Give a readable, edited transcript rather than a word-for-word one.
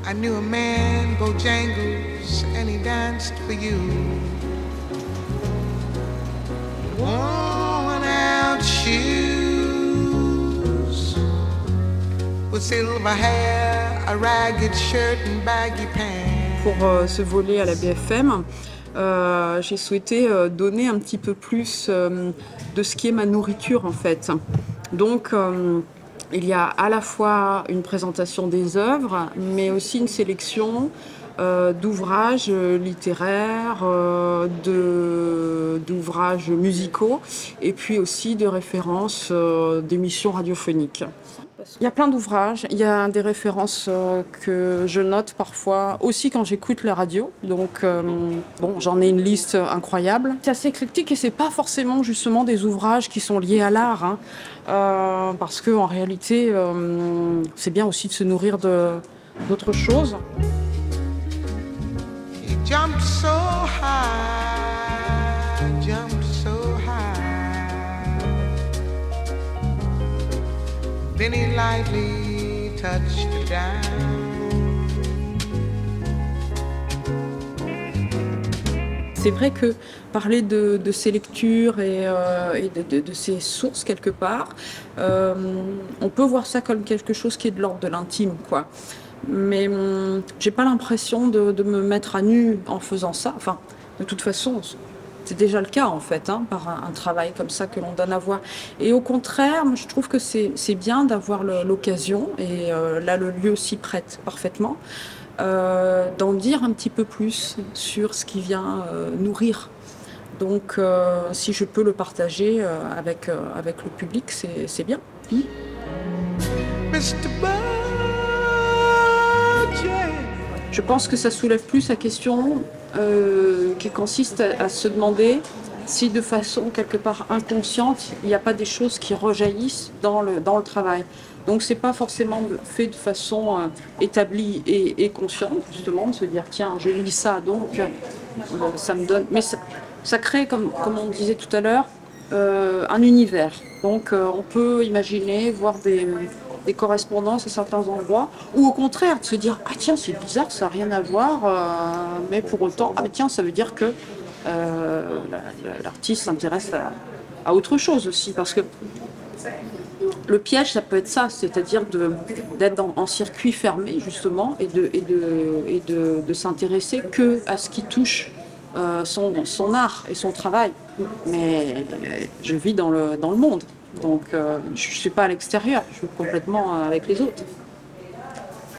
I knew a man, Bojangles, and he danced for you. Worn out shoes with silver hair, a ragged shirt and baggy pants. Pour ce volet à la BFM, j'ai souhaité donner un petit peu plus de ce qui est ma nourriture en fait. Donc il y a à la fois une présentation des œuvres, mais aussi une sélection d'ouvrages littéraires, d'ouvrages musicaux, et puis aussi de références d'émissions radiophoniques. Il y a plein d'ouvrages, il y a des références que je note parfois aussi quand j'écoute la radio. Donc bon, j'en ai une liste incroyable. C'est assez éclectique et c'est pas forcément justement des ouvrages qui sont liés à l'art, hein, parce que en réalité, c'est bien aussi de se nourrir d'autres choses. He jumped so high, jumped so high. Then he lightly touched the down. C'est vrai que parler de ces lectures et de ces sources quelque part, on peut voir ça comme quelque chose qui est de l'ordre de l'intime, quoi. Mais j'ai pas l'impression de me mettre à nu en faisant ça. Enfin, de toute façon, c'est déjà le cas en fait, hein, par un travail comme ça que l'on donne à voir. Et au contraire, moi, je trouve que c'est bien d'avoir l'occasion, et là le lieu s'y prête parfaitement, d'en dire un petit peu plus sur ce qui vient nourrir. Donc si je peux le partager avec le public, c'est bien. Mr. Je pense que ça soulève plus la question qui consiste à se demander si de façon quelque part inconsciente, il n'y a pas des choses qui rejaillissent dans le travail. Donc c'est pas forcément fait de façon établie et consciente, justement, de se dire tiens, je lis ça, donc ça me donne. Mais ça crée, comme on disait tout à l'heure, un univers. Donc on peut imaginer, voir des correspondances à certains endroits, ou au contraire de se dire ah tiens, c'est bizarre, ça n'a rien à voir, mais pour autant ah tiens, ça veut dire que l'artiste s'intéresse à autre chose aussi, parce que le piège, ça peut être ça, c'est-à-dire d'être en circuit fermé justement, et de s'intéresser que à ce qui touche son art et son travail. Mais je vis dans le monde, donc je ne suis pas à l'extérieur, je suis complètement avec les autres.